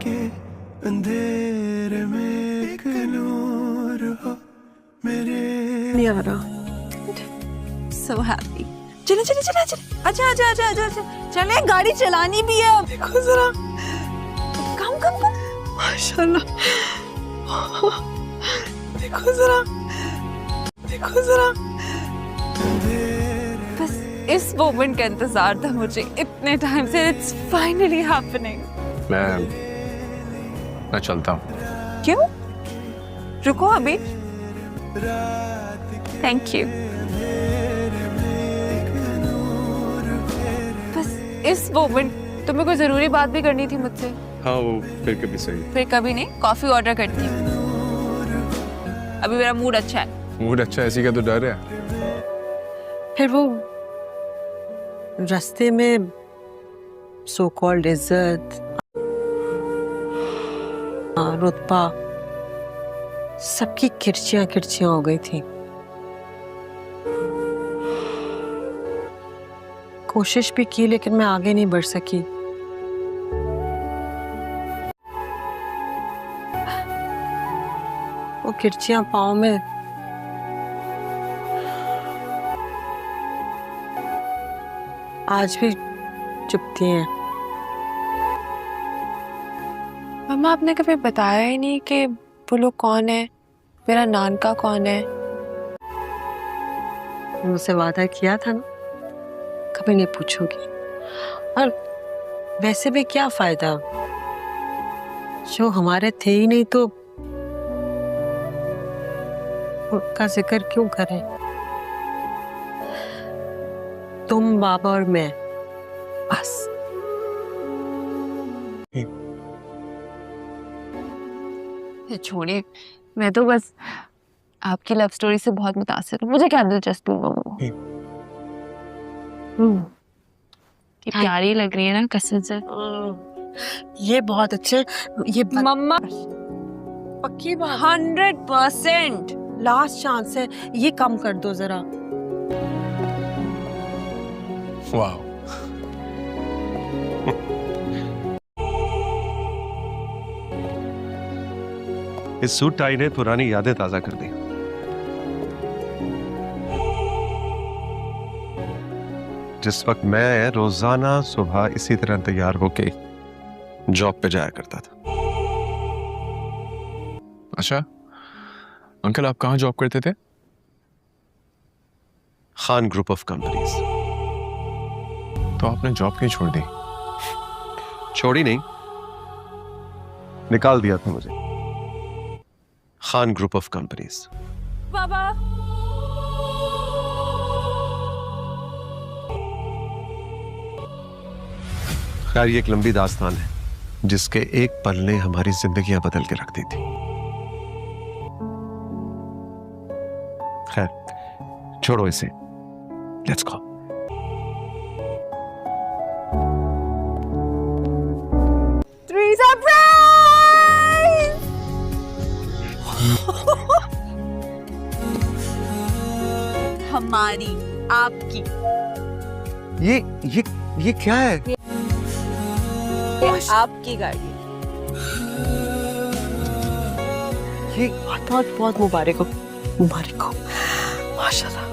के अंधेरे में एक नूर हो मेरे। नहीं आ रहा। So happy. चले चले चले चले, अच्छा अच्छा अच्छा अच्छा अच्छा, चले, गाड़ी चलानी भी है अब। देखो जरा, कम कम कम। माशाल्लाह। देखो जरा, देखो जरा। बस इस मोमेंट का इंतजार था मुझे इतने टाइम से। It's finally happening. मैं चलता हूँ। क्यों? रुको अभी। Thank you. बस इस मोमेंट तुम्हें कोई जरूरी बात भी करनी थी मुझसे। हाँ वो फिर कभी सही। फिर कभी नहीं, कॉफी ऑर्डर करती हूँ। अभी मेरा मूड अच्छा है। मूड अच्छा है, ऐसी का तो डर है। फिर वो रास्ते में सो कॉल्ड इज्जत, रुतबा, सबकी किरचियां किरचियां हो गई थी। कोशिश भी की लेकिन मैं आगे नहीं बढ़ सकी। वो किरचियां पाँव में आज भी चुभती हैं। मम्मा आपने कभी बताया ही नहीं कि वो लोग कौन है, मेरा नानका कौन है। मुझसे वादा किया था ना, कभी नहीं पूछूंगी। और वैसे भी क्या फायदा, जो हमारे थे ही नहीं तो उनका जिक्र क्यों करें। तुम, बाबा और मैं, बस। छोड़िए, मैं तो बस आपकी लव स्टोरी से बहुत मुतासिर हूँ। मुझे क्या दिलचस्पी है वो। ये प्यारी लग रही है ना कसम से। ये बहुत अच्छे, ये मम्मा पक्की बात, 100%। लास्ट चांस है, ये कम कर दो जरा। वाह। इस सूट टाई ने पुरानी यादें ताजा कर दी। जिस वक्त मैं रोजाना सुबह इसी तरह तैयार होके जॉब पे जाया करता था। अच्छा अंकल, आप कहाँ जॉब करते थे? Khan group of companies. तो आपने जॉब क्यों छोड़ दी? छोड़ी नहीं, निकाल दिया था मुझे। Khan group of companies. बाबा खैर ये एक लंबी दास्तान है जिसके एक पल ने हमारी जिंदगियां बदल के रख दी थी। खैर छोड़ो इसे, लेट्स गो। हमारी, आपकी, ये क्या है? ये आपकी गाड़ी। ये बहुत बहुत मुबारक हो, मुबारक हो, माशाल्लाह।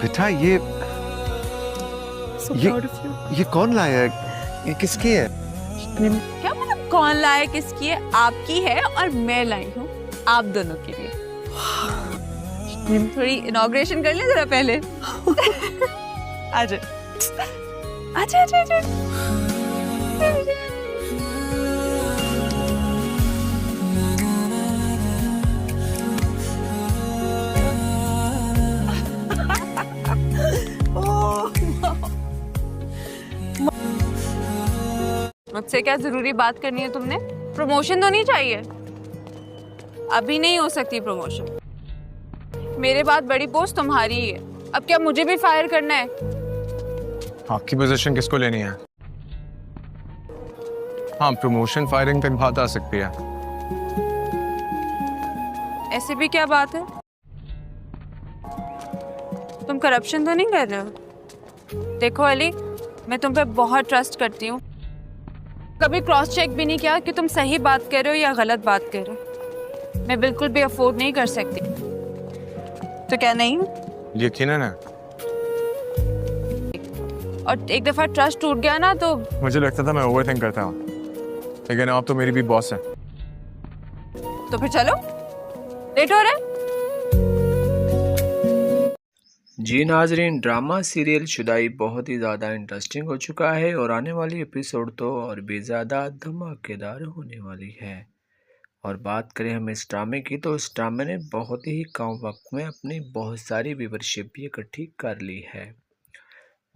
बेटा ये कौन लाया है? ये किसकी है? क्या मतलब कौन लाए किसकी है? आपकी है और मैं लाई हूँ आप दोनों के लिए। थोड़ी इनॉग्रेशन कर ले जरा पहले। आजा आजा आजा आजा। मुझसे क्या जरूरी बात करनी है तुमने? प्रमोशन तो नहीं चाहिए? अभी नहीं हो सकती प्रमोशन। मेरे बाद बड़ी पोस्ट तुम्हारी ही है। अब क्या मुझे भी फायर करना है? आपकी पोजीशन किसको लेनी है? हाँ, प्रमोशन फायरिंग तक बात आ सकती है। ऐसे भी क्या बात है? तुम करप्शन तो नहीं कर रहे हो? देखो अली, मैं तुम पे बहुत ट्रस्ट करती हूँ। कभी क्रॉस चेक भी नहीं किया कि तुम सही बात कर रहे हो या गलत बात कर रहे हो। मैं बिल्कुल भी अफोर्ड नहीं कर सकती। तो क्या नहीं? यकीनन है। और एक दफा ट्रस्ट टूट गया ना तो मुझे लगता था मैं ओवरथिंक करता हूँ, लेकिन आप तो मेरी भी बॉस है। फिर चलो, लेट हो रहा है। जी नाजरीन, ड्रामा सीरियल शुदाई बहुत ही ज़्यादा इंटरेस्टिंग हो चुका है और आने वाली एपिसोड तो और भी ज़्यादा धमाकेदार होने वाली है। और बात करें हम इस ड्रामे की, तो इस ड्रामे ने बहुत ही कम वक्त में अपनी बहुत सारी व्यूवरशिप भी इकट्ठी कर ली है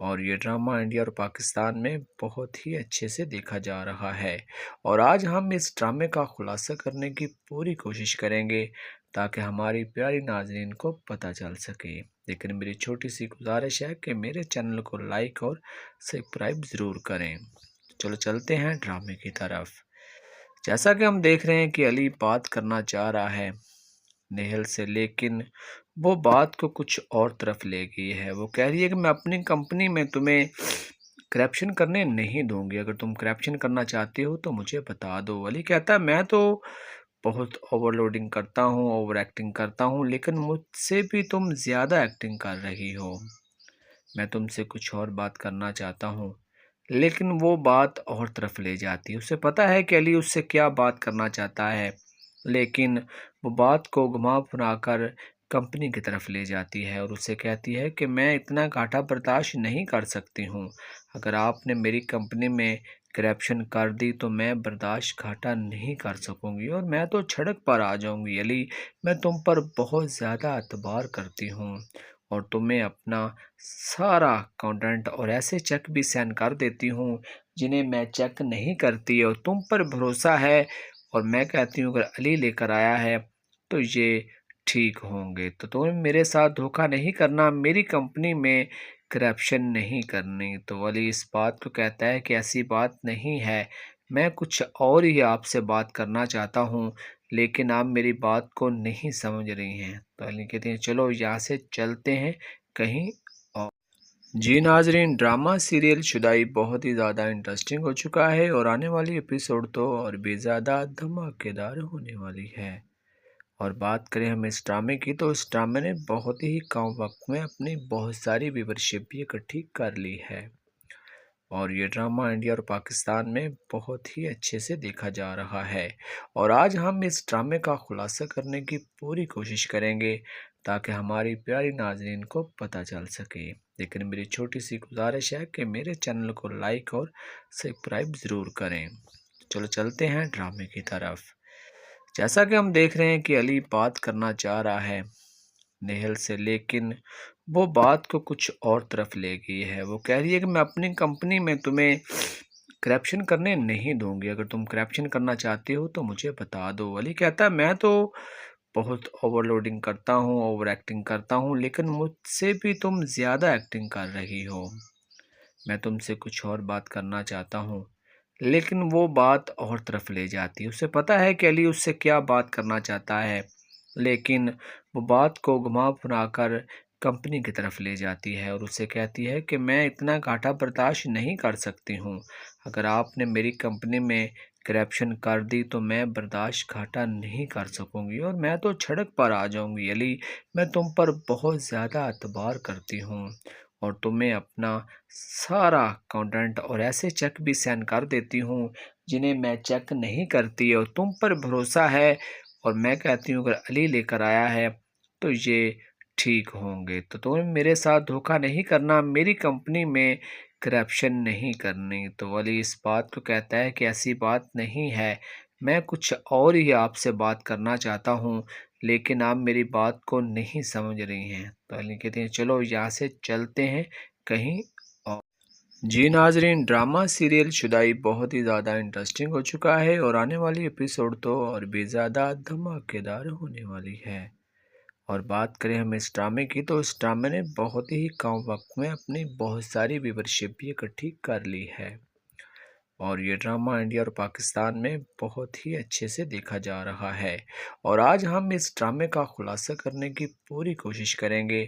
और ये ड्रामा इंडिया और पाकिस्तान में बहुत ही अच्छे से देखा जा रहा है। और आज हम इस ड्रामे का खुलासा करने की पूरी कोशिश करेंगे ताकि हमारी प्यारी नाज़रीन को पता चल सके। लेकिन मेरी छोटी सी गुजारिश है कि मेरे चैनल को लाइक और सब्सक्राइब ज़रूर करें। चलो चलते हैं ड्रामे की तरफ। जैसा कि हम देख रहे हैं कि अली बात करना चाह रहा है नेहल से, लेकिन वो बात को कुछ और तरफ ले गई है। वो कह रही है कि मैं अपनी कंपनी में तुम्हें करप्शन करने नहीं दूंगी, अगर तुम करप्शन करना चाहती हो तो मुझे बता दो। अली कहता है मैं तो बहुत ओवरलोडिंग करता हूँ, ओवर एक्टिंग करता हूँ, लेकिन मुझसे भी तुम ज़्यादा एक्टिंग कर रही हो। मैं तुमसे कुछ और बात करना चाहता हूँ, लेकिन वो बात और तरफ ले जाती है। उसे पता है कि अली उससे क्या बात करना चाहता है, लेकिन वो बात को घुमा फिरा कर कंपनी की तरफ ले जाती है और उसे कहती है कि मैं इतना घाटा बर्दाश्त नहीं कर सकती हूँ। अगर आपने मेरी कंपनी में करप्शन कर दी तो मैं बर्दाश्त घाटा नहीं कर सकूँगी और मैं तो सड़क पर आ जाऊँगी। अली, मैं तुम पर बहुत ज़्यादा एतबार करती हूँ और तुम्हें अपना सारा कंटेंट और ऐसे चेक भी सेंड कर देती हूँ जिन्हें मैं चेक नहीं करती और तुम पर भरोसा है। और मैं कहती हूँ अगर अली लेकर आया है तो ये ठीक होंगे, तो तुम्हें मेरे साथ धोखा नहीं करना, मेरी कंपनी में करप्शन नहीं करनी। तो अली इस बात को कहता है कि ऐसी बात नहीं है, मैं कुछ और ही आपसे बात करना चाहता हूँ, लेकिन आप मेरी बात को नहीं समझ रही हैं। तो अली कहते हैं चलो यहाँ से चलते हैं कहीं और। जी नाजरीन, ड्रामा सीरियल शुदाई बहुत ही ज़्यादा इंटरेस्टिंग हो चुका है और आने वाली एपिसोड तो और भी ज़्यादा धमाकेदार होने वाली है। और बात करें हम इस ड्रामे की, तो इस ड्रामे ने बहुत ही कम वक्त में अपनी बहुत सारी व्यूवरशिप भी इकट्ठी कर ली है और ये ड्रामा इंडिया और पाकिस्तान में बहुत ही अच्छे से देखा जा रहा है। और आज हम इस ड्रामे का खुलासा करने की पूरी कोशिश करेंगे ताकि हमारी प्यारी नाज़रीन को पता चल सके। लेकिन मेरी छोटी सी गुजारिश है कि मेरे चैनल को लाइक और सब्सक्राइब ज़रूर करें। चलो चलते हैं ड्रामे की तरफ। जैसा कि हम देख रहे हैं कि अली बात करना चाह रहा है नेहल से, लेकिन वो बात को कुछ और तरफ ले गई है। वो कह रही है कि मैं अपनी कंपनी में तुम्हें करप्शन करने नहीं दूंगी, अगर तुम करप्शन करना चाहती हो तो मुझे बता दो। अली कहता है मैं तो बहुत ओवरलोडिंग करता हूँ, ओवर एक्टिंग करता हूँ, लेकिन मुझसे भी तुम ज़्यादा एक्टिंग कर रही हो। मैं तुमसे कुछ और बात करना चाहता हूँ, लेकिन वो बात और तरफ ले जाती है। उसे पता है कि अली उससे क्या बात करना चाहता है, लेकिन वो बात को घुमा फिरा कर कंपनी की तरफ ले जाती है और उसे कहती है कि मैं इतना घाटा बर्दाश्त नहीं कर सकती हूँ। अगर आपने मेरी कंपनी में करप्शन कर दी तो मैं बर्दाश्त घाटा नहीं कर सकूँगी और मैं तो सड़क पर आ जाऊँगी। अली, मैं तुम पर बहुत ज़्यादा एतबार करती हूँ और तुम्हें अपना सारा कंटेंट और ऐसे चेक भी सेंड कर देती हूँ जिन्हें मैं चेक नहीं करती और तुम पर भरोसा है। और मैं कहती हूँ अगर अली लेकर आया है तो ये ठीक होंगे, तो तुम्हें मेरे साथ धोखा नहीं करना, मेरी कंपनी में करप्शन नहीं करनी। तो अली इस बात को कहता है कि ऐसी बात नहीं है, मैं कुछ और ही आपसे बात करना चाहता हूँ, लेकिन आप मेरी बात को नहीं समझ रही हैं। तो अली कहते हैं चलो यहाँ से चलते हैं कहीं और। जी नाजरीन, ड्रामा सीरियल शुदाई बहुत ही ज़्यादा इंटरेस्टिंग हो चुका है और आने वाली एपिसोड तो और भी ज़्यादा धमाकेदार होने वाली है। और बात करें हम इस ड्रामे की, तो इस ड्रामे ने बहुत ही कम वक्त में अपनी बहुत सारी व्यूवरशिप भी इकट्ठी कर ली है और ये ड्रामा इंडिया और पाकिस्तान में बहुत ही अच्छे से देखा जा रहा है। और आज हम इस ड्रामे का खुलासा करने की पूरी कोशिश करेंगे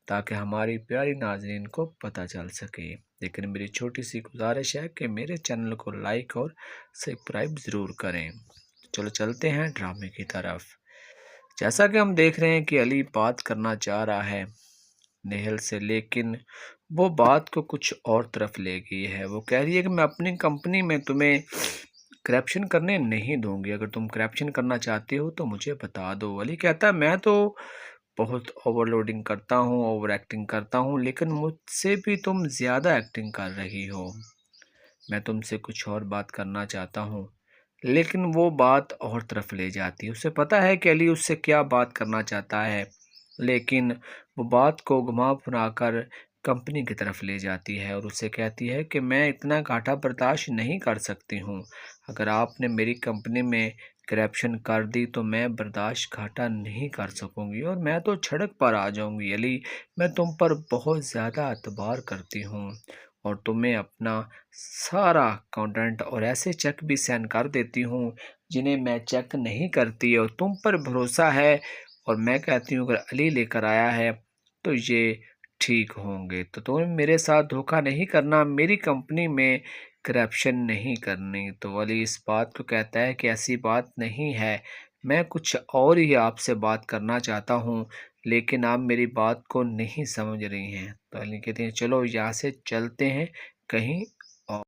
ताकि हमारी प्यारी नाज़रीन को पता चल सके। लेकिन मेरी छोटी सी गुजारिश है कि मेरे चैनल को लाइक और सब्सक्राइब ज़रूर करें। चलो चलते हैं ड्रामे की तरफ। जैसा कि हम देख रहे हैं कि अली बात करना चाह रहा है नेहल से, लेकिन वो बात को कुछ और तरफ ले गई है। वो कह रही है कि मैं अपनी कंपनी में तुम्हें करप्शन करने नहीं दूंगी, अगर तुम करप्शन करना चाहती हो तो मुझे बता दो। अली कहता है मैं तो बहुत ओवरलोडिंग करता हूँ, ओवर एक्टिंग करता हूँ, लेकिन मुझसे भी तुम ज़्यादा एक्टिंग कर रही हो। मैं तुमसे कुछ और बात करना चाहता हूँ, लेकिन वो बात और तरफ ले जाती है। उसे पता है कि अली उससे क्या बात करना चाहता है, लेकिन वो बात को घुमा फिरा कर कंपनी की तरफ ले जाती है और उसे कहती है कि मैं इतना घाटा बर्दाश्त नहीं कर सकती हूँ। अगर आपने मेरी कंपनी में करप्शन कर दी तो मैं बर्दाश्त घाटा नहीं कर सकूँगी और मैं तो सड़क पर आ जाऊँगी। अली, मैं तुम पर बहुत ज़्यादा एतबार करती हूँ और तुम्हें अपना सारा कंटेंट और ऐसे चेक भी सेंड कर देती हूँ जिन्हें मैं चेक नहीं करती और तुम पर भरोसा है। और मैं कहती हूँ अगर अली लेकर आया है तो ये ठीक होंगे, तो तुम्हें मेरे साथ धोखा नहीं करना, मेरी कंपनी में करप्शन नहीं करनी। तो अली इस बात को कहता है कि ऐसी बात नहीं है, मैं कुछ और ही आपसे बात करना चाहता हूँ, लेकिन आप मेरी बात को नहीं समझ रही हैं। तो अली कहते हैं चलो यहाँ से चलते हैं कहीं और।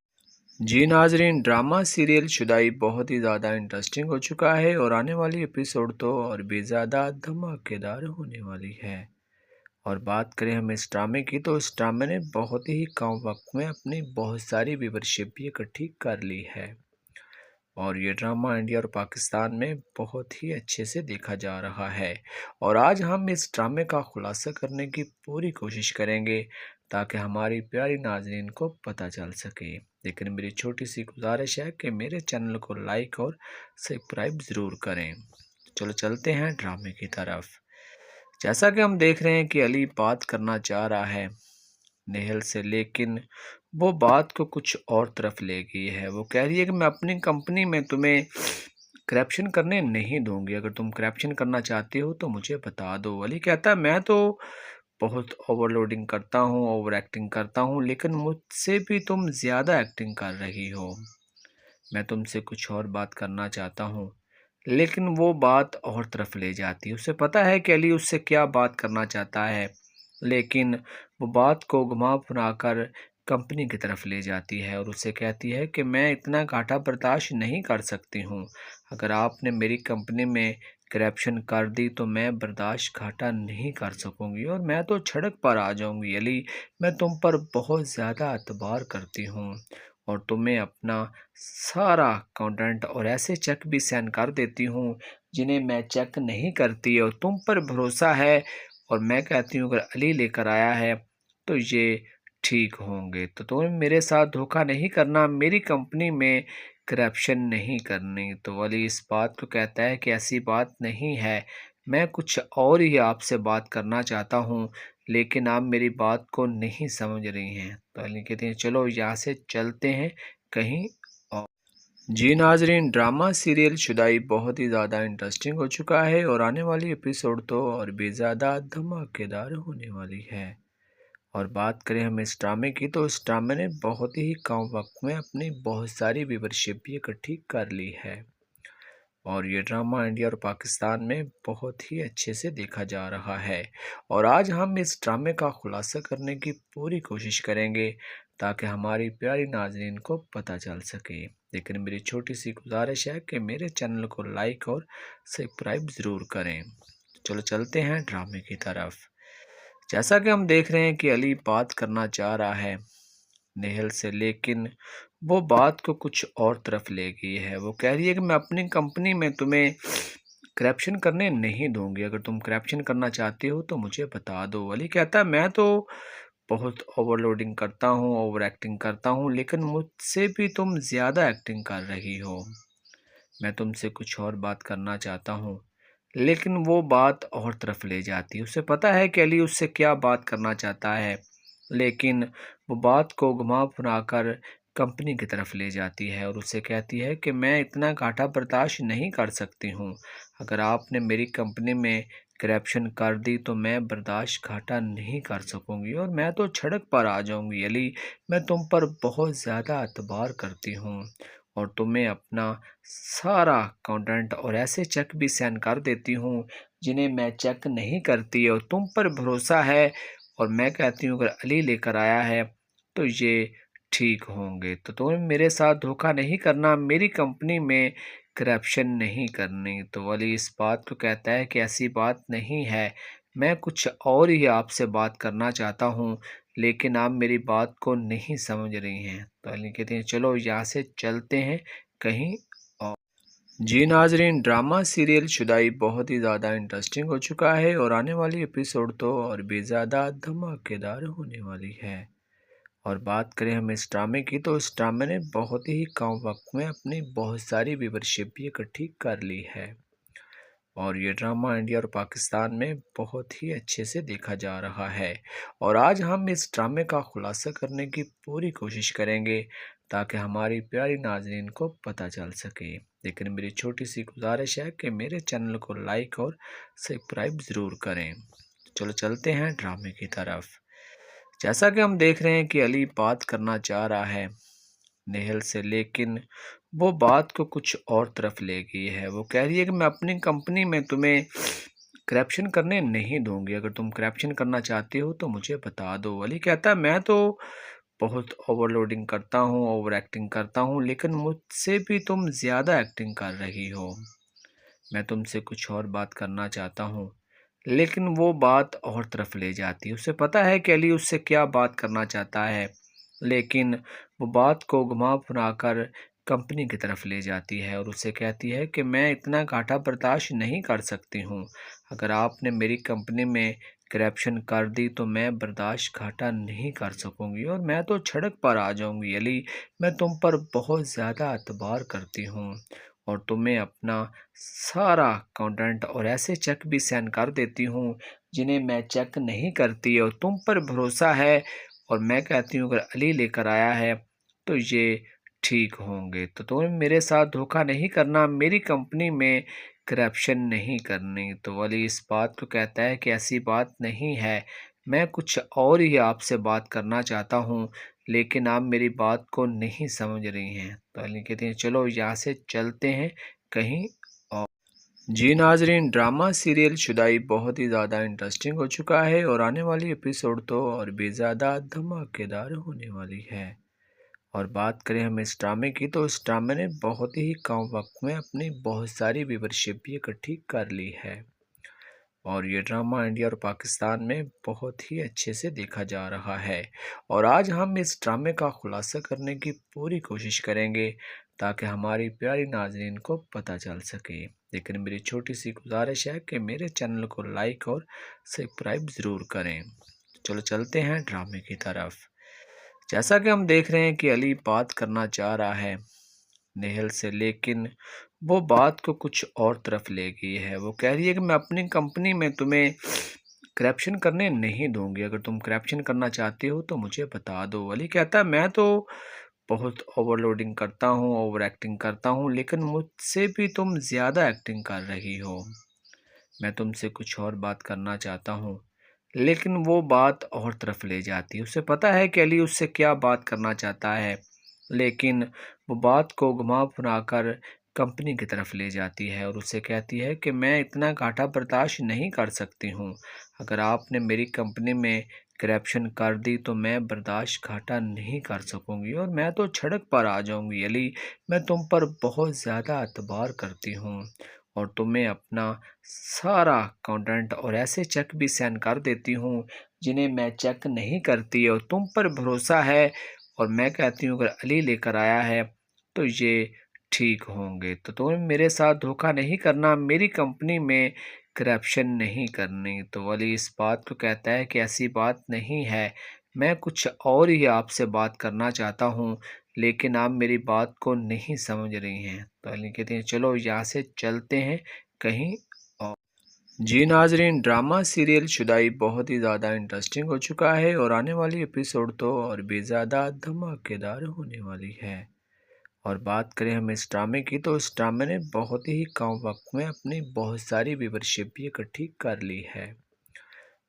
जी नाजरीन, ड्रामा सीरियल शुदाई बहुत ही ज़्यादा इंटरेस्टिंग हो चुका है और आने वाली एपिसोड तो और भी ज़्यादा धमाकेदार होने वाली है। और बात करें हम इस ड्रामे की, तो इस ड्रामे ने बहुत ही कम वक्त में अपनी बहुत सारी व्यूवरशिप भी इकट्ठी कर ली है और ये ड्रामा इंडिया और पाकिस्तान में बहुत ही अच्छे से देखा जा रहा है। और आज हम इस ड्रामे का खुलासा करने की पूरी कोशिश करेंगे ताकि हमारी प्यारी नाज़रीन को पता चल सके। लेकिन मेरी छोटी सी गुजारिश है कि मेरे चैनल को लाइक और सब्सक्राइब ज़रूर करें। चलो चलते हैं ड्रामे की तरफ। जैसा कि हम देख रहे हैं कि अली बात करना चाह रहा है नेहल से, लेकिन वो बात को कुछ और तरफ ले गई है। वो कह रही है कि मैं अपनी कंपनी में तुम्हें करप्शन करने नहीं दूंगी, अगर तुम करप्शन करना चाहती हो तो मुझे बता दो। अली कहता है मैं तो बहुत ओवरलोडिंग करता हूँ, ओवर एक्टिंग करता हूँ, लेकिन मुझसे भी तुम ज़्यादा एक्टिंग कर रही हो। मैं तुमसे कुछ और बात करना चाहता हूँ, लेकिन वो बात और तरफ ले जाती है। उसे पता है कि अली उससे क्या बात करना चाहता है, लेकिन वो बात को घुमा फिरा कर कंपनी की तरफ ले जाती है और उसे कहती है कि मैं इतना घाटा बर्दाश्त नहीं कर सकती हूँ। अगर आपने मेरी कंपनी में करप्शन कर दी तो मैं बर्दाश्त घाटा नहीं कर सकूँगी और मैं तो सड़क पर आ जाऊँगी। अली, मैं तुम पर बहुत ज़्यादा एतबार करती हूँ और तुम्हें अपना सारा कंटेंट और ऐसे चेक भी सेंड कर देती हूँ जिन्हें मैं चेक नहीं करती और तुम पर भरोसा है। और मैं कहती हूँ अगर अली लेकर आया है तो ये ठीक होंगे, तो तुम्हें मेरे साथ धोखा नहीं करना, मेरी कंपनी में करप्शन नहीं करनी। तो अली इस बात को कहता है कि ऐसी बात नहीं है, मैं कुछ और ही आपसे बात करना चाहता हूँ, लेकिन आप मेरी बात को नहीं समझ रही हैं। तो अली कहते हैं चलो यहाँ से चलते हैं कहीं और। जी नाजरीन, ड्रामा सीरियल शुदाई बहुत ही ज़्यादा इंटरेस्टिंग हो चुका है और आने वाली एपिसोड तो और भी ज़्यादा धमाकेदार होने वाली है। और बात करें हम इस ड्रामे की, तो इस ड्रामे ने बहुत ही कम वक्त में अपनी बहुत सारी व्यूवरशिप भी इकट्ठी कर ली है और ये ड्रामा इंडिया और पाकिस्तान में बहुत ही अच्छे से देखा जा रहा है। और आज हम इस ड्रामे का खुलासा करने की पूरी कोशिश करेंगे ताकि हमारी प्यारी नाज़रीन को पता चल सके। लेकिन मेरी छोटी सी गुजारिश है कि मेरे चैनल को लाइक और सब्सक्राइब ज़रूर करें। चलो चलते हैं ड्रामे की तरफ। जैसा कि हम देख रहे हैं कि अली बात करना चाह रहा है नेहल से, लेकिन वो बात को कुछ और तरफ ले गई है। वो कह रही है कि मैं अपनी कंपनी में तुम्हें करप्शन करने नहीं दूंगी, अगर तुम करप्शन करना चाहती हो तो मुझे बता दो। अली कहता है मैं तो बहुत ओवरलोडिंग करता हूँ, ओवर एक्टिंग करता हूँ, लेकिन मुझसे भी तुम ज़्यादा एक्टिंग कर रही हो। मैं तुमसे कुछ और बात करना चाहता हूँ, लेकिन वो बात और तरफ ले जाती है। उसे पता है कि अली उससे क्या बात करना चाहता है, लेकिन वो बात को घुमा फिरा कर कंपनी की तरफ ले जाती है और उससे कहती है कि मैं इतना घाटा बर्दाश्त नहीं कर सकती हूँ। अगर आपने मेरी कंपनी में करप्शन कर दी तो मैं बर्दाश्त घाटा नहीं कर सकूँगी और मैं तो सड़क पर आ जाऊँगी। अली, मैं तुम पर बहुत ज़्यादा एतबार करती हूँ और तुम्हें अपना सारा कंटेंट और ऐसे चेक भी सेंड कर देती हूँ जिन्हें मैं चेक नहीं करती और तुम पर भरोसा है। और मैं कहती हूँ अगर अली लेकर आया है तो ये ठीक होंगे। तो तुम्हें मेरे साथ धोखा नहीं करना, मेरी कंपनी में करप्शन नहीं करनी। तो अली इस बात को कहता है कि ऐसी बात नहीं है, मैं कुछ और ही आपसे बात करना चाहता हूँ, लेकिन आप मेरी बात को नहीं समझ रही हैं। तो अली कहते हैं चलो यहाँ से चलते हैं कहीं और। जी नाजरीन, ड्रामा सीरियल शुदाई बहुत ही ज़्यादा इंटरेस्टिंग हो चुका है और आने वाली एपिसोड तो और भी ज़्यादा धमाकेदार होने वाली है। और बात करें हम इस ड्रामे की तो इस ड्रामे ने बहुत ही कम वक्त में अपनी बहुत सारी व्यूवरशिप भी इकट्ठी कर ली है और ये ड्रामा इंडिया और पाकिस्तान में बहुत ही अच्छे से देखा जा रहा है। और आज हम इस ड्रामे का खुलासा करने की पूरी कोशिश करेंगे ताकि हमारी प्यारी नाज़रीन को पता चल सके। लेकिन मेरी छोटी सी गुजारिश है कि मेरे चैनल को लाइक और सब्सक्राइब ज़रूर करें। चलो चलते हैं ड्रामे की तरफ। जैसा कि हम देख रहे हैं कि अली बात करना चाह रहा है नेहल से, लेकिन वो बात को कुछ और तरफ ले गई है। वो कह रही है कि मैं अपनी कंपनी में तुम्हें करप्शन करने नहीं दूंगी, अगर तुम करप्शन करना चाहती हो तो मुझे बता दो। अली कहता है मैं तो बहुत ओवरलोडिंग करता हूँ, ओवर एक्टिंग करता हूँ, लेकिन मुझसे भी तुम ज़्यादा एक्टिंग कर रही हो। मैं तुमसे कुछ और बात करना चाहता हूँ, लेकिन वो बात और तरफ ले जाती है। उसे पता है कि अली उससे क्या बात करना चाहता है, लेकिन वो बात को घुमा फिरा कर कंपनी की तरफ ले जाती है और उससे कहती है कि मैं इतना घाटा बर्दाश्त नहीं कर सकती हूँ। अगर आपने मेरी कंपनी में करप्शन कर दी तो मैं बर्दाश्त घाटा नहीं कर सकूँगी और मैं तो सड़क पर आ जाऊँगी। अली, मैं तुम पर बहुत ज़्यादा एतबार करती हूँ और तुम्हें अपना सारा कंटेंट और ऐसे चेक भी सेंड कर देती हूँ जिन्हें मैं चेक नहीं करती और तुम पर भरोसा है। और मैं कहती हूँ अगर अली लेकर आया है तो ये ठीक होंगे। तो तुम्हें मेरे साथ धोखा नहीं करना, मेरी कंपनी में करप्शन नहीं करनी। तो अली इस बात को कहता है कि ऐसी बात नहीं है, मैं कुछ और ही आपसे बात करना चाहता हूँ, लेकिन आप मेरी बात को नहीं समझ रही हैं। तो अली कहते हैं चलो यहाँ से चलते हैं कहीं और। जी नाजरीन, ड्रामा सीरियल शुदाई बहुत ही ज़्यादा इंटरेस्टिंग हो चुका है और आने वाली एपिसोड तो और भी ज़्यादा धमाकेदार होने वाली है। और बात करें हम इस ड्रामे की तो इस ड्रामे ने बहुत ही कम वक्त में अपनी बहुत सारी व्यूवरशिप भी इकट्ठी कर ली है और ये ड्रामा इंडिया और पाकिस्तान में बहुत ही अच्छे से देखा जा रहा है। और आज हम इस ड्रामे का खुलासा करने की पूरी कोशिश करेंगे ताकि हमारी प्यारी नाज़रीन को पता चल सके। लेकिन मेरी छोटी सी गुजारिश है कि मेरे चैनल को लाइक और सब्सक्राइब ज़रूर करें। चलो चलते हैं ड्रामे की तरफ। जैसा कि हम देख रहे हैं कि अली बात करना चाह रहा है नेहल से, लेकिन वो बात को कुछ और तरफ ले गई है। वो कह रही है कि मैं अपनी कंपनी में तुम्हें करप्शन करने नहीं दूंगी, अगर तुम करप्शन करना चाहती हो तो मुझे बता दो। अली कहता है मैं तो बहुत ओवरलोडिंग करता हूँ, ओवर एक्टिंग करता हूँ, लेकिन मुझसे भी तुम ज़्यादा एक्टिंग कर रही हो। मैं तुमसे कुछ और बात करना चाहता हूँ, लेकिन वो बात और तरफ ले जाती है। उसे पता है कि अली उससे क्या बात करना चाहता है, लेकिन वो बात को घुमा फिरा कर कंपनी की तरफ ले जाती है और उससे कहती है कि मैं इतना घाटा बर्दाश्त नहीं कर सकती हूँ। अगर आपने मेरी कंपनी में करप्शन कर दी तो मैं बर्दाश्त घाटा नहीं कर सकूँगी और मैं तो सड़क पर आ जाऊँगी। अली, मैं तुम पर बहुत ज़्यादा एतबार करती हूँ और तुम्हें अपना सारा कंटेंट और ऐसे चेक भी सेंड कर देती हूँ जिन्हें मैं चेक नहीं करती और तुम पर भरोसा है। और मैं कहती हूँ अगर अली लेकर आया है तो ये ठीक होंगे। तो तुम्हें मेरे साथ धोखा नहीं करना, मेरी कंपनी में करप्शन नहीं करनी। तो अली इस बात को कहता है कि ऐसी बात नहीं है, मैं कुछ और ही आपसे बात करना चाहता हूँ, लेकिन आप मेरी बात को नहीं समझ रही हैं। तो अली कहते हैं चलो यहाँ से चलते हैं कहीं और। जी नाजरीन, ड्रामा सीरियल शुदाई बहुत ही ज़्यादा इंटरेस्टिंग हो चुका है और आने वाली एपिसोड तो और भी ज़्यादा धमाकेदार होने वाली है। और बात करें हम इस ड्रामे की, तो इस ड्रामे ने बहुत ही कम वक्त में अपनी बहुत सारी व्यूवरशिप भी इकट्ठी कर ली है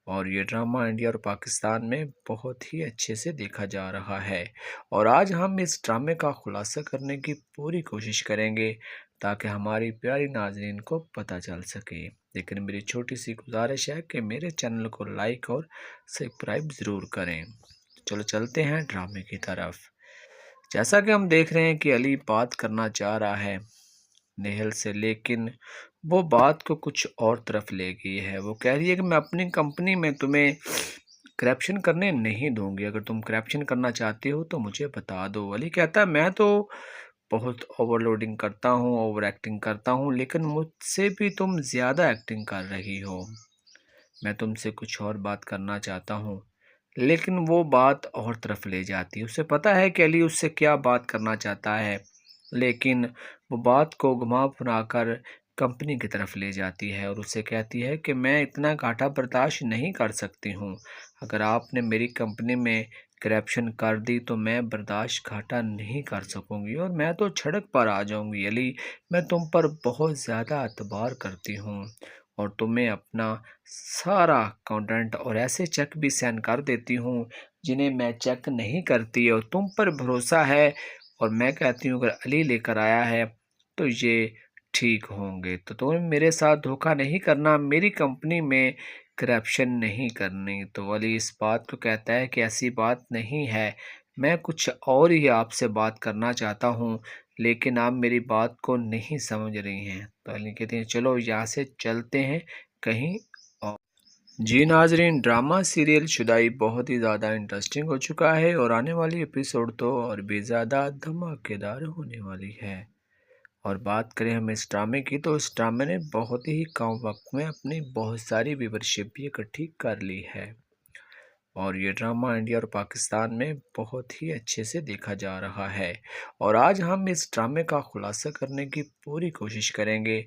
और ये ड्रामा इंडिया और पाकिस्तान में बहुत ही अच्छे से देखा जा रहा है। और आज हम इस ड्रामे का खुलासा करने की पूरी कोशिश करेंगे ताकि हमारी प्यारी नाज़रीन को पता चल सके। लेकिन मेरी छोटी सी गुजारिश है कि मेरे चैनल को लाइक और सब्सक्राइब ज़रूर करें। चलो चलते हैं ड्रामे की तरफ। जैसा कि हम देख रहे हैं कि अली बात करना चाह रहा है नेहल से, लेकिन वो बात को कुछ और तरफ ले गई है। वो कह रही है कि मैं अपनी कंपनी में तुम्हें करप्शन करने नहीं दूंगी, अगर तुम करप्शन करना चाहती हो तो मुझे बता दो। अली कहता है मैं तो बहुत ओवरलोडिंग करता हूँ, ओवर एक्टिंग करता हूँ, लेकिन मुझसे भी तुम ज़्यादा एक्टिंग कर रही हो। मैं तुमसे कुछ और बात करना चाहता हूँ, लेकिन वो बात और तरफ ले जाती है। उसे पता है कि अली उससे क्या बात करना चाहता है, लेकिन वो बात को घुमा फिरा कर कंपनी की तरफ ले जाती है और उसे कहती है कि मैं इतना घाटा बर्दाश्त नहीं कर सकती हूँ। अगर आपने मेरी कंपनी में करप्शन कर दी तो मैं बर्दाश्त घाटा नहीं कर सकूँगी और मैं तो सड़क पर आ जाऊँगी। अली, मैं तुम पर बहुत ज़्यादा एतबार करती हूँ और तुम्हें अपना सारा कंटेंट और ऐसे चेक भी सेंड कर देती हूँ जिन्हें मैं चेक नहीं करती और तुम पर भरोसा है। और मैं कहती हूँ अगर अली लेकर आया है तो ये ठीक होंगे, तो तुम्हें मेरे साथ धोखा नहीं करना, मेरी कंपनी में करप्शन नहीं करनी। तो अली इस बात को कहता है कि ऐसी बात नहीं है, मैं कुछ और ही आपसे बात करना चाहता हूँ, लेकिन आप मेरी बात को नहीं समझ रही हैं। तो अली कहते हैं चलो यहाँ से चलते हैं कहीं और। जी नाजरीन, ड्रामा सीरियल शुदाई बहुत ही ज़्यादा इंटरेस्टिंग हो चुका है और आने वाली एपिसोड तो और भी ज़्यादा धमाकेदार होने वाली है। और बात करें हम इस ड्रामे की, तो इस ड्रामे ने बहुत ही कम वक्त में अपनी बहुत सारी व्यूवरशिप भी इकट्ठी कर ली है और ये ड्रामा इंडिया और पाकिस्तान में बहुत ही अच्छे से देखा जा रहा है। और आज हम इस ड्रामे का खुलासा करने की पूरी कोशिश करेंगे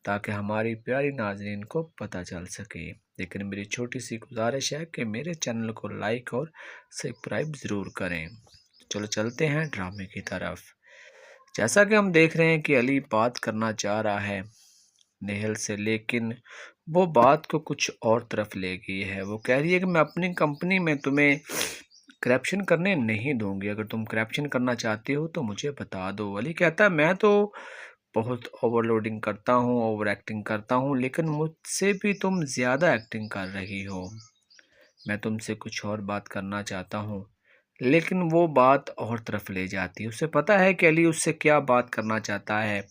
ताकि हमारी प्यारी नाज़रीन को पता चल सके। लेकिन मेरी छोटी सी गुजारिश है कि मेरे चैनल को लाइक और सब्सक्राइब ज़रूर करें। चलो चलते हैं ड्रामे की तरफ। जैसा कि हम देख रहे हैं कि अली बात करना चाह रहा है नेहल से, लेकिन वो बात को कुछ और तरफ ले गई है। वो कह रही है कि मैं अपनी कंपनी में तुम्हें करप्शन करने नहीं दूंगी, अगर तुम करप्शन करना चाहती हो तो मुझे बता दो। अली कहता है मैं तो बहुत ओवरलोडिंग करता हूँ, ओवर एक्टिंग करता हूँ, लेकिन मुझसे भी तुम ज़्यादा एक्टिंग कर रही हो। मैं तुमसे कुछ और बात करना चाहता हूँ, लेकिन वो बात और तरफ ले जाती है। उसे पता है कि अली उससे क्या बात करना चाहता है,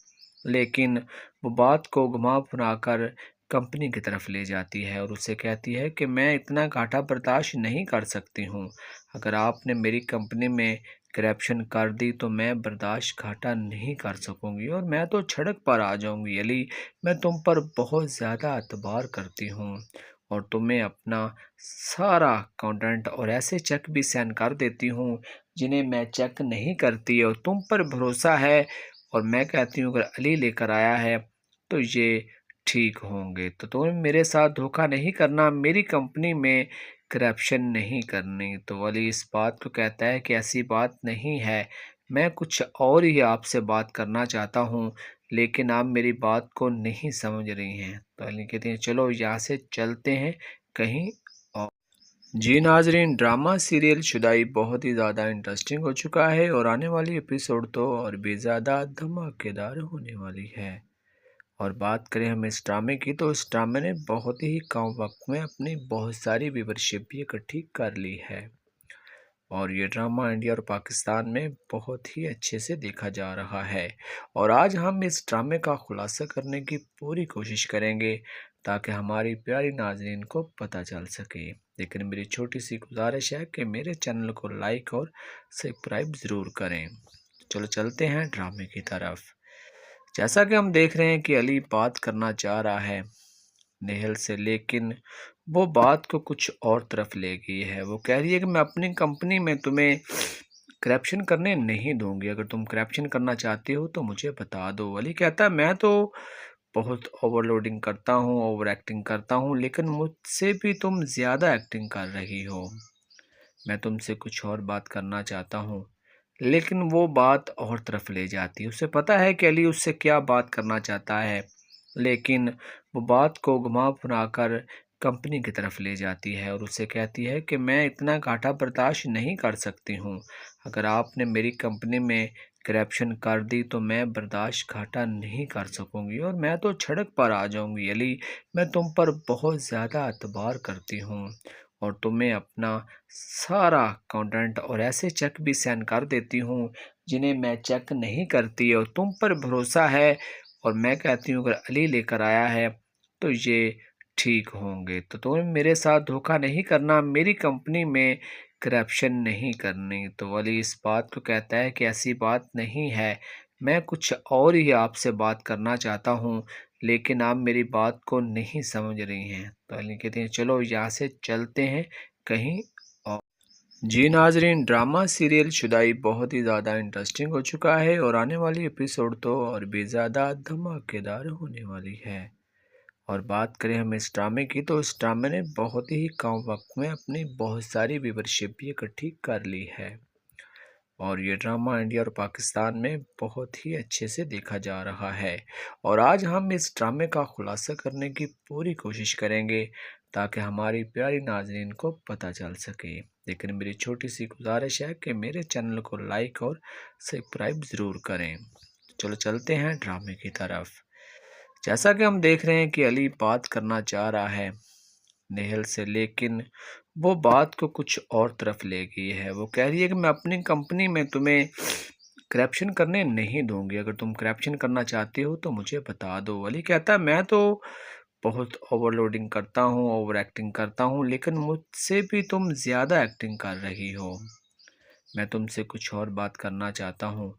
लेकिन वो बात को घुमा फिरा कर कंपनी की तरफ ले जाती है और उसे कहती है कि मैं इतना घाटा बर्दाश्त नहीं कर सकती हूँ। अगर आपने मेरी कंपनी में करप्शन कर दी तो मैं बर्दाश्त घाटा नहीं कर सकूँगी और मैं तो सड़क पर आ जाऊँगी। अली, मैं तुम पर बहुत ज़्यादा एतबार करती हूँ और तुम्हें अपना सारा कंटेंट और ऐसे चेक भी सेंड कर देती हूँ जिन्हें मैं चेक नहीं करती और तुम पर भरोसा है। और मैं कहती हूँ अगर अली लेकर आया है तो ये ठीक होंगे, तो तुम्हें मेरे साथ धोखा नहीं करना, मेरी कंपनी में करप्शन नहीं करनी। तो अली इस बात को कहता है कि ऐसी बात नहीं है, मैं कुछ और ही आपसे बात करना चाहता हूँ, लेकिन आप मेरी बात को नहीं समझ रही हैं। तो अली कहते हैं चलो यहाँ से चलते हैं कहीं और। जी नाजरीन, ड्रामा सीरियल शुदाई बहुत ही ज़्यादा इंटरेस्टिंग हो चुका है और आने वाली एपिसोड तो और भी ज़्यादा धमाकेदार होने वाली है। और बात करें हम इस ड्रामे की, तो इस ड्रामे ने बहुत ही कम वक्त में अपनी बहुत सारी व्यूवरशिप भी इकट्ठी कर ली है और ये ड्रामा इंडिया और पाकिस्तान में बहुत ही अच्छे से देखा जा रहा है। और आज हम इस ड्रामे का खुलासा करने की पूरी कोशिश करेंगे ताकि हमारी प्यारी नाज़रीन को पता चल सके। लेकिन मेरी छोटी सी गुजारिश है कि मेरे चैनल को लाइक और सब्सक्राइब ज़रूर करें। चलो चलते हैं ड्रामे की तरफ। जैसा कि हम देख रहे हैं कि अली बात करना चाह रहा है नेहल से, लेकिन वो बात को कुछ और तरफ ले गई है। वो कह रही है कि मैं अपनी कंपनी में तुम्हें करप्शन करने नहीं दूंगी, अगर तुम करप्शन करना चाहती हो तो मुझे बता दो। अली कहता है मैं तो बहुत ओवरलोडिंग करता हूँ, ओवर एक्टिंग करता हूँ, लेकिन मुझसे भी तुम ज़्यादा एक्टिंग कर रही हो। मैं तुमसे कुछ और बात करना चाहता हूँ, लेकिन वो बात और तरफ ले जाती है। उसे पता है कि अली उससे क्या बात करना चाहता है, लेकिन वो बात को घुमा फिरा कर कंपनी की तरफ ले जाती है और उसे कहती है कि मैं इतना घाटा बर्दाश्त नहीं कर सकती हूँ। अगर आपने मेरी कंपनी में करप्शन कर दी तो मैं बर्दाश्त घाटा नहीं कर सकूँगी और मैं तो सड़क पर आ जाऊँगी। अली, मैं तुम पर बहुत ज़्यादा एतबार करती हूँ और तुम्हें अपना सारा कंटेंट और ऐसे चेक भी सेंड कर देती हूँ जिन्हें मैं चेक नहीं करती और तुम पर भरोसा है। और मैं कहती हूँ अगर अली लेकर आया है तो ये ठीक होंगे। तो तुम्हें मेरे साथ धोखा नहीं करना, मेरी कंपनी में करप्शन नहीं करनी। तो अली इस बात को कहता है कि ऐसी बात नहीं है, मैं कुछ और ही आपसे बात करना चाहता हूँ, लेकिन आप मेरी बात को नहीं समझ रही हैं। तो अली कहते हैं चलो यहाँ से चलते हैं कहीं और। जी नाजरीन, ड्रामा सीरियल शुदाई बहुत ही ज़्यादा इंटरेस्टिंग हो चुका है और आने वाली एपिसोड तो और भी ज़्यादा धमाकेदार होने वाली है। और बात करें हम इस ड्रामे की, तो इस ड्रामे ने बहुत ही कम वक्त में अपनी बहुत सारी व्यूवरशिप भी इकट्ठी कर ली है और ये ड्रामा इंडिया और पाकिस्तान में बहुत ही अच्छे से देखा जा रहा है। और आज हम इस ड्रामे का खुलासा करने की पूरी कोशिश करेंगे ताकि हमारी प्यारी नाज़रीन को पता चल सके। लेकिन मेरी छोटी सी गुजारिश है कि मेरे चैनल को लाइक और सब्सक्राइब ज़रूर करें। चलो चलते हैं ड्रामे की तरफ। जैसा कि हम देख रहे हैं कि अली बात करना चाह रहा है नेहल से, लेकिन वो बात को कुछ और तरफ ले गई है। वो कह रही है कि मैं अपनी कंपनी में तुम्हें करप्शन करने नहीं दूंगी, अगर तुम करप्शन करना चाहती हो तो मुझे बता दो। अली कहता है मैं तो बहुत ओवरलोडिंग करता हूँ, ओवर एक्टिंग करता हूँ, लेकिन मुझसे भी तुम ज़्यादा एक्टिंग कर रही हो। मैं तुमसे कुछ और बात करना चाहता हूँ,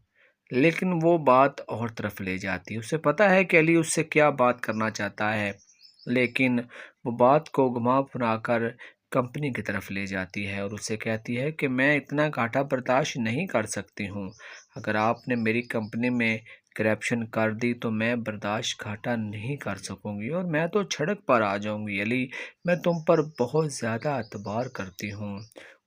लेकिन वो बात और तरफ ले जाती है। उसे पता है कि अली उससे क्या बात करना चाहता है, लेकिन वो बात को घुमा फिरा कर कंपनी की तरफ ले जाती है और उसे कहती है कि मैं इतना घाटा बर्दाश्त नहीं कर सकती हूँ। अगर आपने मेरी कंपनी में करप्शन कर दी तो मैं बर्दाश्त घाटा नहीं कर सकूँगी और मैं तो सड़क पर आ जाऊँगी। अली, मैं तुम पर बहुत ज़्यादा एतबार करती हूँ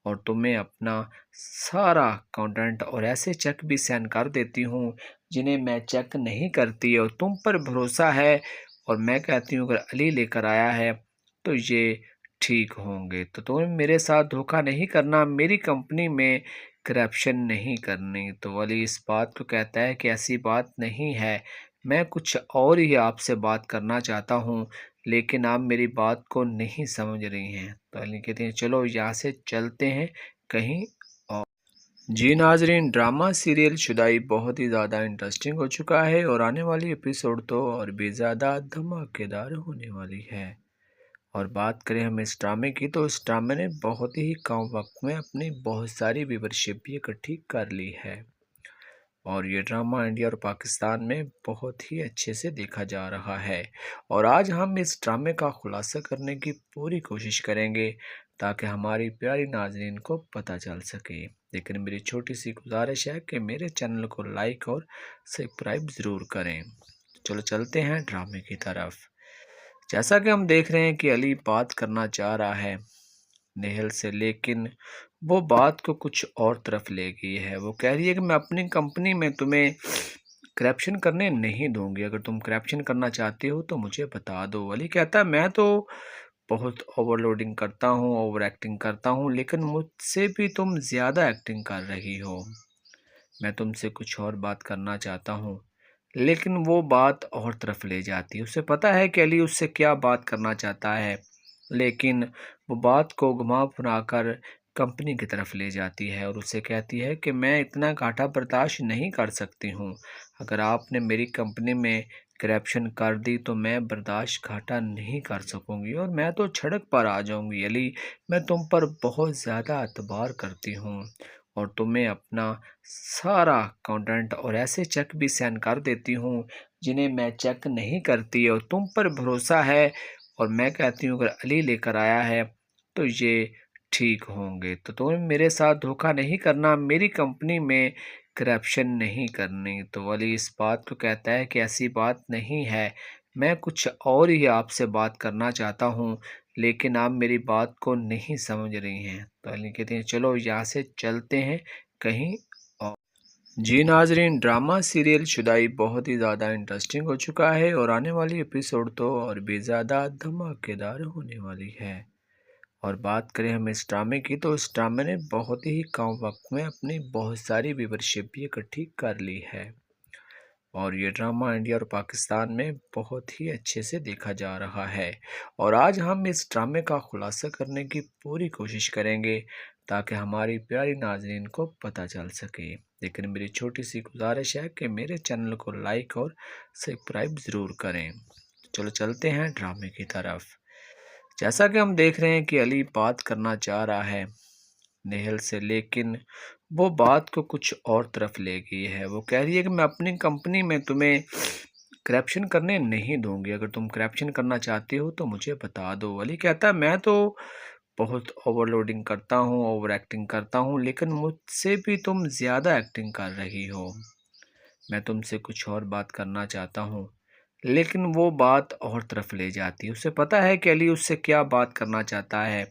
और तुम्हें अपना सारा कंटेंट और ऐसे चेक भी सेंड कर देती हूँ जिन्हें मैं चेक नहीं करती और तुम पर भरोसा है। और मैं कहती हूँ अगर अली लेकर आया है तो ये ठीक होंगे। तो तुम्हें मेरे साथ धोखा नहीं करना, मेरी कंपनी में करप्शन नहीं करनी। तो अली इस बात को कहता है कि ऐसी बात नहीं है, मैं कुछ और ही आपसे बात करना चाहता हूँ, लेकिन आप मेरी बात को नहीं समझ रही हैं। तो अली कहते हैं चलो यहाँ से चलते हैं कहीं और। जी नाजरीन, ड्रामा सीरियल शुदाई बहुत ही ज़्यादा इंटरेस्टिंग हो चुका है और आने वाली एपिसोड तो और भी ज़्यादा धमाकेदार होने वाली है। और बात करें हम इस ड्रामे की, तो इस ड्रामे ने बहुत ही कम वक्त में अपनी बहुत सारी व्यूवरशिप भी इकट्ठी कर ली है और ये ड्रामा इंडिया और पाकिस्तान में बहुत ही अच्छे से देखा जा रहा है। और आज हम इस ड्रामे का खुलासा करने की पूरी कोशिश करेंगे ताकि हमारी प्यारी नाज़रीन को पता चल सके। लेकिन मेरी छोटी सी गुजारिश है कि मेरे चैनल को लाइक और सब्सक्राइब ज़रूर करें। चलो चलते हैं ड्रामे की तरफ। जैसा कि हम देख रहे हैं कि अली बात करना चाह रहा है नेहल से, लेकिन वो बात को कुछ और तरफ ले गई है। वो कह रही है कि मैं अपनी कंपनी में तुम्हें करप्शन करने नहीं दूंगी, अगर तुम करप्शन करना चाहती हो तो मुझे बता दो। अली कहता है मैं तो बहुत ओवरलोडिंग करता हूँ, ओवर एक्टिंग करता हूँ, लेकिन मुझसे भी तुम ज़्यादा एक्टिंग कर रही हो। मैं तुमसे कुछ और बात करना चाहता हूँ, लेकिन वो बात और तरफ ले जाती है। उसे पता है कि अली उससे क्या बात करना चाहता है, लेकिन वो बात को घुमा फिरा कर कंपनी की तरफ ले जाती है और उसे कहती है कि मैं इतना घाटा बर्दाश्त नहीं कर सकती हूँ। अगर आपने मेरी कंपनी में करप्शन कर दी तो मैं बर्दाश्त घाटा नहीं कर सकूँगी और मैं तो सड़क पर आ जाऊँगी। अली, मैं तुम पर बहुत ज़्यादा एतबार करती हूँ और तुम्हें अपना सारा कंटेंट और ऐसे चेक भी सेंड कर देती हूँ जिन्हें मैं चेक नहीं करती और तुम पर भरोसा है। और मैं कहती हूँ अगर अली लेकर आया है तो ये ठीक होंगे। तो तुम्हें मेरे साथ धोखा नहीं करना, मेरी कंपनी में करप्शन नहीं करनी। तो अली इस बात को कहता है कि ऐसी बात नहीं है, मैं कुछ और ही आपसे बात करना चाहता हूँ, लेकिन आप मेरी बात को नहीं समझ रही हैं। तो अली कहती हैं चलो यहाँ से चलते हैं कहीं और। जी नाजरीन, ड्रामा सीरियल शुदाई बहुत ही ज़्यादा इंटरेस्टिंग हो चुका है और आने वाली एपिसोड तो और भी ज़्यादा धमाकेदार होने वाली है। और बात करें हम इस ड्रामे की, तो इस ड्रामे ने बहुत ही कम वक्त में अपनी बहुत सारी व्यूवरशिप भी इकट्ठी कर ली है और ये ड्रामा इंडिया और पाकिस्तान में बहुत ही अच्छे से देखा जा रहा है। और आज हम इस ड्रामे का खुलासा करने की पूरी कोशिश करेंगे ताकि हमारी प्यारी नाज़रीन को पता चल सके। लेकिन मेरी छोटी सी गुजारिश है कि मेरे चैनल को लाइक और सब्सक्राइब ज़रूर करें। चलो चलते हैं ड्रामे की तरफ। जैसा कि हम देख रहे हैं कि अली बात करना चाह रहा है नेहल से, लेकिन वो बात को कुछ और तरफ ले गई है। वो कह रही है कि मैं अपनी कंपनी में तुम्हें करप्शन करने नहीं दूंगी, अगर तुम करप्शन करना चाहती हो तो मुझे बता दो। अली कहता है मैं तो बहुत ओवरलोडिंग करता हूँ, ओवर एक्टिंग करता हूँ, लेकिन मुझसे भी तुम ज़्यादा एक्टिंग कर रही हो। मैं तुमसे कुछ और बात करना चाहता हूँ, लेकिन वो बात और तरफ ले जाती है। उसे पता है कि अली उससे क्या बात करना चाहता है,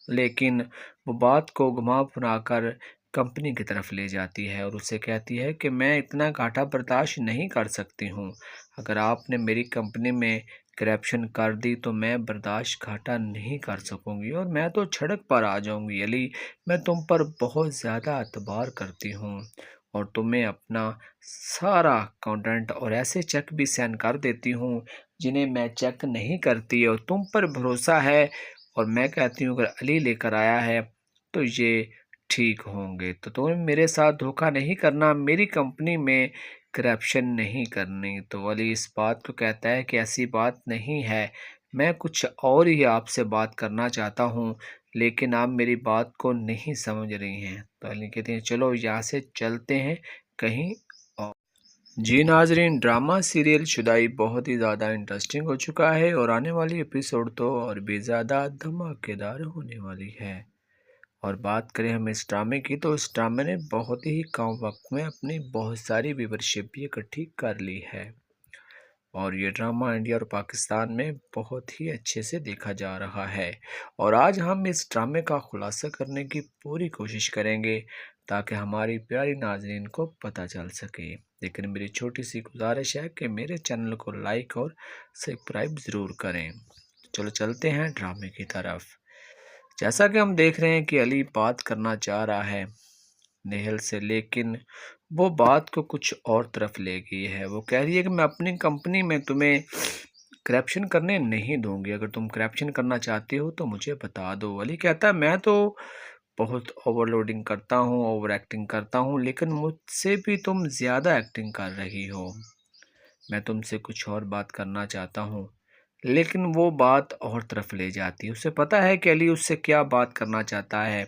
लेकिन वो बात को घुमा फिरा कर कंपनी की तरफ ले जाती है और उसे कहती है कि मैं इतना घाटा बर्दाश्त नहीं कर सकती हूँ। अगर आपने मेरी कंपनी में करप्शन कर दी तो मैं बर्दाश्त घाटा नहीं कर सकूँगी और मैं तो सड़क पर आ जाऊँगी। अली, मैं तुम पर बहुत ज़्यादा एतबार करती हूँ और तुम्हें अपना सारा कंटेंट और ऐसे चेक भी सेंड कर देती हूँ जिन्हें मैं चेक नहीं करती और तुम पर भरोसा है। और मैं कहती हूँ अगर अली लेकर आया है तो ये ठीक होंगे, तो तुम्हें मेरे साथ धोखा नहीं करना, मेरी कंपनी में करप्शन नहीं करनी। तो अली इस बात को कहता है कि ऐसी बात नहीं है, मैं कुछ और ही आपसे बात करना चाहता हूँ, लेकिन आप मेरी बात को नहीं समझ रही हैं। तो अली कहते हैं चलो यहाँ से चलते हैं कहीं और। जी नाजरीन, ड्रामा सीरियल शुदाई बहुत ही ज़्यादा इंटरेस्टिंग हो चुका है और आने वाली एपिसोड तो और भी ज़्यादा धमाकेदार होने वाली है। और बात करें हम इस ड्रामे की, तो इस ड्रामे ने बहुत ही कम वक्त में अपनी बहुत सारी व्यूवरशिप भी इकट्ठी कर ली है और ये ड्रामा इंडिया और पाकिस्तान में बहुत ही अच्छे से देखा जा रहा है। और आज हम इस ड्रामे का खुलासा करने की पूरी कोशिश करेंगे ताकि हमारी प्यारी नाज़रीन को पता चल सके। लेकिन मेरी छोटी सी गुजारिश है कि मेरे चैनल को लाइक और सब्सक्राइब ज़रूर करें। चलो चलते हैं ड्रामे की तरफ। जैसा कि हम देख रहे हैं कि अली बात करना चाह रहा है नेहल से, लेकिन वो बात को कुछ और तरफ ले गई है। वो कह रही है कि मैं अपनी कंपनी में तुम्हें करप्शन करने नहीं दूंगी, अगर तुम करप्शन करना चाहती हो तो मुझे बता दो। अली कहता है मैं तो बहुत ओवरलोडिंग करता हूँ, ओवर एक्टिंग करता हूँ, लेकिन मुझसे भी तुम ज़्यादा एक्टिंग कर रही हो। मैं तुमसे कुछ और बात करना चाहता हूँ, लेकिन वो बात और तरफ ले जाती है। उसे पता है कि अली उससे क्या बात करना चाहता है,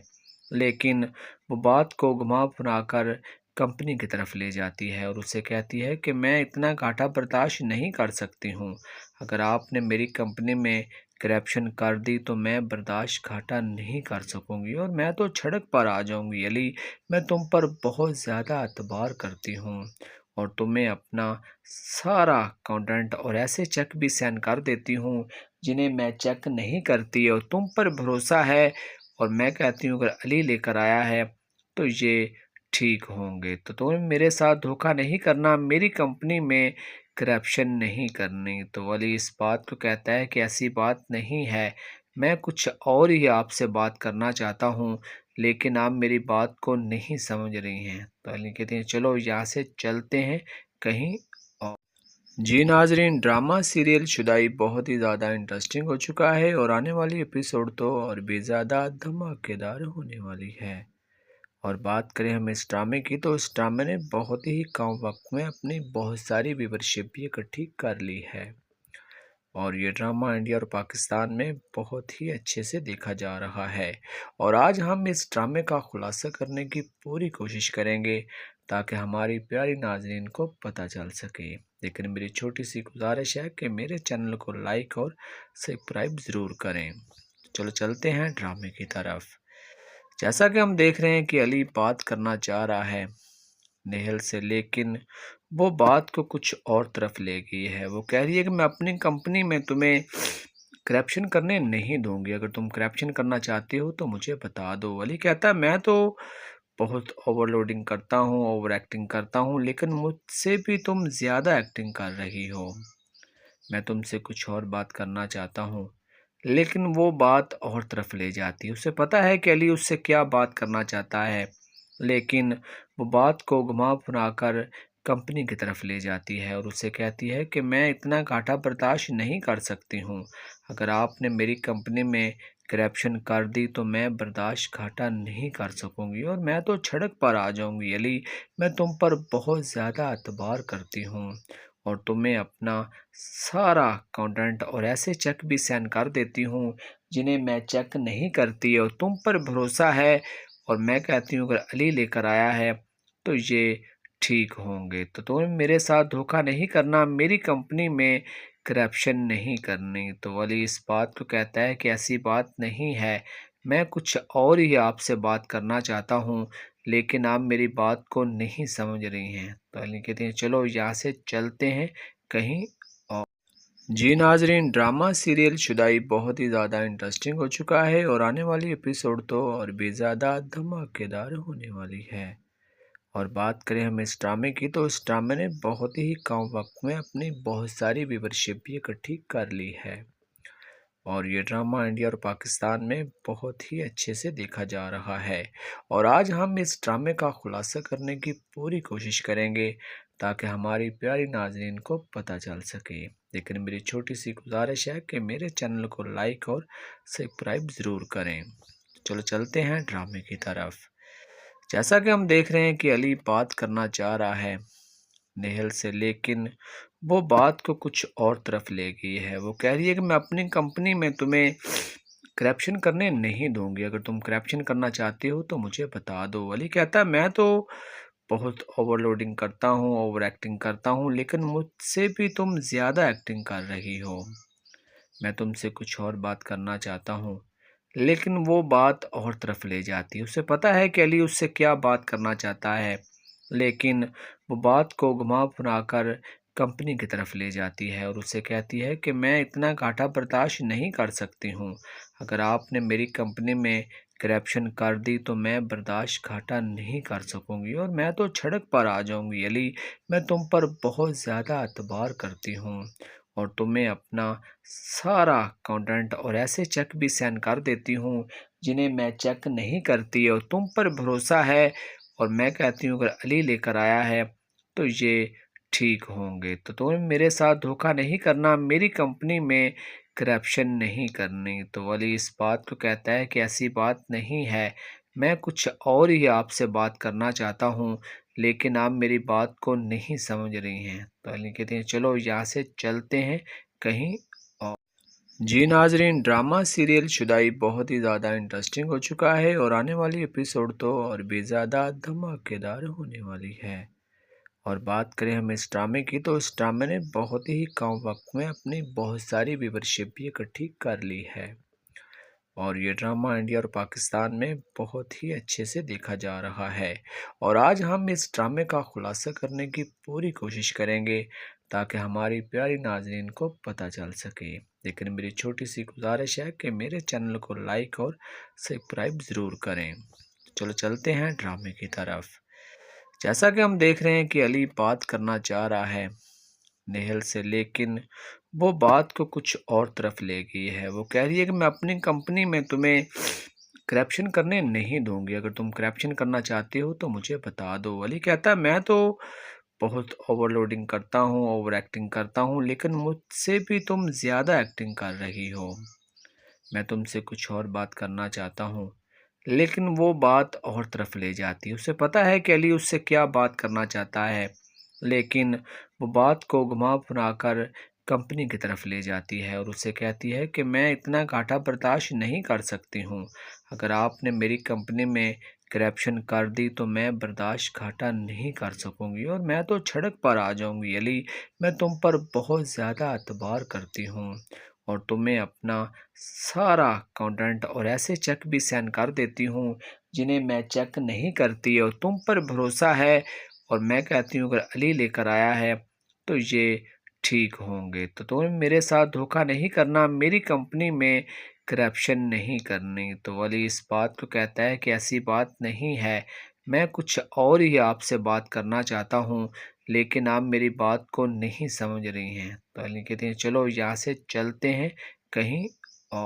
लेकिन वो बात को घुमा फिरा कर कंपनी की तरफ ले जाती है और उसे कहती है कि मैं इतना घाटा बर्दाश्त नहीं कर सकती हूँ। अगर आपने मेरी कंपनी में करप्शन कर दी तो मैं बर्दाश्त घाटा नहीं कर सकूँगी और मैं तो सड़क पर आ जाऊँगी। अली, मैं तुम पर बहुत ज़्यादा एतबार करती हूँ और तुम्हें अपना सारा कंटेंट और ऐसे चेक भी सेंड कर देती हूँ जिन्हें मैं चेक नहीं करती और तुम पर भरोसा है। और मैं कहती हूँ अगर अली लेकर आया है तो ये ठीक होंगे, तो तुम्हें मेरे साथ धोखा नहीं करना, मेरी कंपनी में करप्शन नहीं करनी। तो अली इस बात को कहता है कि ऐसी बात नहीं है, मैं कुछ और ही आपसे बात करना चाहता हूँ, लेकिन आप मेरी बात को नहीं समझ रही हैं। तो अली कहते हैं चलो यहाँ से चलते हैं कहीं और। जी नाजरीन, ड्रामा सीरियल शुदाई बहुत ही ज़्यादा इंटरेस्टिंग हो चुका है और आने वाली एपिसोड तो और भी ज़्यादा धमाकेदार होने वाली है। और बात करें हम इस ड्रामे की, तो इस ड्रामे ने बहुत ही कम वक्त में अपनी बहुत सारी व्यूवरशिप भी इकट्ठी कर ली है और ये ड्रामा इंडिया और पाकिस्तान में बहुत ही अच्छे से देखा जा रहा है। और आज हम इस ड्रामे का खुलासा करने की पूरी कोशिश करेंगे ताकि हमारी प्यारी नाज़रीन को पता चल सके। लेकिन मेरी छोटी सी गुजारिश है कि मेरे चैनल को लाइक और सब्सक्राइब ज़रूर करें। चलो चलते हैं ड्रामे की तरफ। जैसा कि हम देख रहे हैं कि अली बात करना चाह रहा है नेहल से, लेकिन وہ بات کو کچھ اور طرف لے گئی ہے. وہ کہہ رہی ہے کہ میں اپنی کمپنی میں تمہیں کرپشن کرنے نہیں دوں گی. اگر تم کرپشن کرنا چاہتی ہو تو مجھے بتا دو. علی کہتا ہے میں تو بہت اوور لوڈنگ کرتا ہوں، اوور ایکٹنگ کرتا ہوں، لیکن مجھ سے بھی تم زیادہ ایکٹنگ کر رہی ہو. میں تم سے کچھ اور بات کرنا چاہتا ہوں، لیکن وہ بات اور طرف لے جاتی ہے. اسے پتا ہے کہ علی اس سے کیا بات کرنا چاہتا ہے، لیکن وہ بات کو گھما پھرا کر کمپنی کی طرف لے جاتی ہے اور اسے کہتی ہے کہ میں اتنا گھاٹا برداشت نہیں کر سکتی ہوں. اگر آپ نے میری کمپنی میں کرپشن کر دی تو میں برداشت گھاٹا نہیں کر سکوں گی اور میں تو چھڑک پر آ جاؤں گی. علی میں تم پر بہت زیادہ اعتبار کرتی ہوں اور تمہیں اپنا سارا کنٹینٹ اور ایسے چیک بھی سینڈ کر دیتی ہوں جنہیں میں چیک نہیں کرتی اور تم پر بھروسہ ہے. اور میں کہتی ہوں اگر علی لے کر آیا ہے تو یہ ٹھیک ہوں گے. تو تمہیں میرے ساتھ دھوکہ نہیں کرنا، میری کمپنی میں کرپشن نہیں کرنی. تو علی اس بات کو کہتا ہے کہ ایسی بات نہیں ہے، میں کچھ اور ہی آپ سے بات کرنا چاہتا ہوں، لیکن آپ میری بات کو نہیں سمجھ رہی ہیں. تو علی کہتے ہیں چلو یہاں سے چلتے ہیں کہیں اور. جی ناظرین، ڈرامہ سیریل شدائی بہت ہی زیادہ انٹرسٹنگ ہو چکا ہے اور آنے والی ایپیسوڈ تو اور بھی زیادہ دھماکے دار ہونے والی ہے. اور بات کریں ہم اس ڈرامے کی تو اس ڈرامے نے بہت ہی کم وقت میں اپنی بہت ساری ویورشپ بھی اکٹھی کر لی ہے اور یہ ڈرامہ انڈیا اور پاکستان میں بہت ہی اچھے سے دیکھا جا رہا ہے. اور آج ہم اس ڈرامے کا خلاصہ کرنے کی پوری کوشش کریں گے تاکہ ہماری پیاری ناظرین کو پتہ چل سکے. لیکن میری چھوٹی سی گزارش ہے کہ میرے چینل کو لائک اور سبسکرائب ضرور کریں. چلو چلتے ہیں ڈرامے کی طرف. جیسا کہ ہم دیکھ رہے ہیں کہ علی بات کرنا چاہ رہا ہے نیہل سے، لیکن وہ بات کو کچھ اور طرف لے گئی ہے. وہ کہہ رہی ہے کہ میں اپنی کمپنی میں تمہیں کرپشن کرنے نہیں دوں گی. اگر تم کرپشن کرنا چاہتی ہو تو مجھے بتا دو. علی کہتا ہے میں تو بہت اوور لوڈنگ کرتا ہوں، اوور ایکٹنگ کرتا ہوں، لیکن مجھ سے بھی تم زیادہ ایکٹنگ کر رہی ہو. میں تم سے کچھ اور بات کرنا چاہتا ہوں، لیکن وہ بات اور طرف لے جاتی ہے. اسے پتا ہے کہ علی اس سے کیا بات کرنا چاہتا ہے، لیکن وہ بات کو گھما پھرا کر کمپنی کی طرف لے جاتی ہے اور اسے کہتی ہے کہ میں اتنا گھاٹا برداشت نہیں کر سکتی ہوں. اگر آپ نے میری کمپنی میں کرپشن کر دی تو میں برداشت گھاٹا نہیں کر سکوں گی اور میں تو چھڑک پر آ جاؤں گی. علی میں تم پر بہت زیادہ اعتبار کرتی ہوں اور تمہیں اپنا سارا کنٹینٹ اور ایسے چیک بھی سینڈ کر دیتی ہوں جنہیں میں چیک نہیں کرتی اور تم پر بھروسہ ہے. اور میں کہتی ہوں اگر علی لے کر آیا ہے تو یہ ٹھیک ہوں گے. تو تمہیں میرے ساتھ دھوکہ نہیں کرنا، میری کمپنی میں کرپشن نہیں کرنی. تو علی اس بات کو کہتا ہے کہ ایسی بات نہیں ہے، میں کچھ اور ہی آپ سے بات کرنا چاہتا ہوں، لیکن آپ میری بات کو نہیں سمجھ رہی ہیں. تو علی کہتے ہیں چلو یہاں سے چلتے ہیں کہیں اور. جی ناظرین، ڈرامہ سیریل شدائی بہت ہی زیادہ انٹرسٹنگ ہو چکا ہے اور آنے والی ایپیسوڈ تو اور بھی زیادہ دھماکے دار ہونے والی ہے. اور بات کریں ہم اس ڈرامے کی تو اس ڈرامے نے بہت ہی کم وقت میں اپنی بہت ساری ویورشپ بھی اکٹھی کر لی ہے اور یہ ڈرامہ انڈیا اور پاکستان میں بہت ہی اچھے سے دیکھا جا رہا ہے. اور آج ہم اس ڈرامے کا خلاصہ کرنے کی پوری کوشش کریں گے تاکہ ہماری پیاری ناظرین کو پتہ چل سکے. لیکن میری چھوٹی سی گزارش ہے کہ میرے چینل کو لائک اور سبسکرائب ضرور کریں. چلو چلتے ہیں ڈرامے کی طرف. جیسا کہ ہم دیکھ رہے ہیں کہ علی بات کرنا چاہ رہا ہے نیہل سے، لیکن وہ بات کو کچھ اور طرف لے گئی ہے. وہ کہہ رہی ہے کہ میں اپنی کمپنی میں تمہیں کرپشن کرنے نہیں دوں گی. اگر تم کرپشن کرنا چاہتی ہو تو مجھے بتا دو. علی کہتا ہے میں تو بہت اوور لوڈنگ کرتا ہوں، اوور ایکٹنگ کرتا ہوں، لیکن مجھ سے بھی تم زیادہ ایکٹنگ کر رہی ہو. میں تم سے کچھ اور بات کرنا چاہتا ہوں، لیکن وہ بات اور طرف لے جاتی ہے. اسے پتا ہے کہ علی اس سے کیا بات کرنا چاہتا ہے، لیکن وہ بات کو گھما پھرا کر کمپنی کی طرف لے جاتی ہے اور اسے کہتی ہے کہ میں اتنا گھاٹا برداشت نہیں کر سکتی ہوں. اگر آپ نے میری کمپنی میں کرپشن کر دی تو میں برداشت گھاٹا نہیں کر سکوں گی اور میں تو چھڑک پر آ جاؤں گی. علی میں تم پر بہت زیادہ اعتبار کرتی ہوں اور تمہیں اپنا سارا کنٹینٹ اور ایسے چیک بھی سینڈ کر دیتی ہوں جنہیں میں چیک نہیں کرتی اور تم پر بھروسہ ہے. اور میں کہتی ہوں اگر علی لے کر آیا ہے تو یہ ٹھیک ہوں گے، تو تمہیں میرے ساتھ دھوکہ نہیں کرنا، میری کمپنی میں کرپشن نہیں کرنی۔ تو علی اس بات کو کہتا ہے کہ ایسی بات نہیں ہے، میں کچھ اور ہی آپ سے بات کرنا چاہتا ہوں، لیکن آپ میری بات کو نہیں سمجھ رہی ہیں۔ تو علی کہتے ہیں چلو یہاں سے چلتے ہیں، کہیں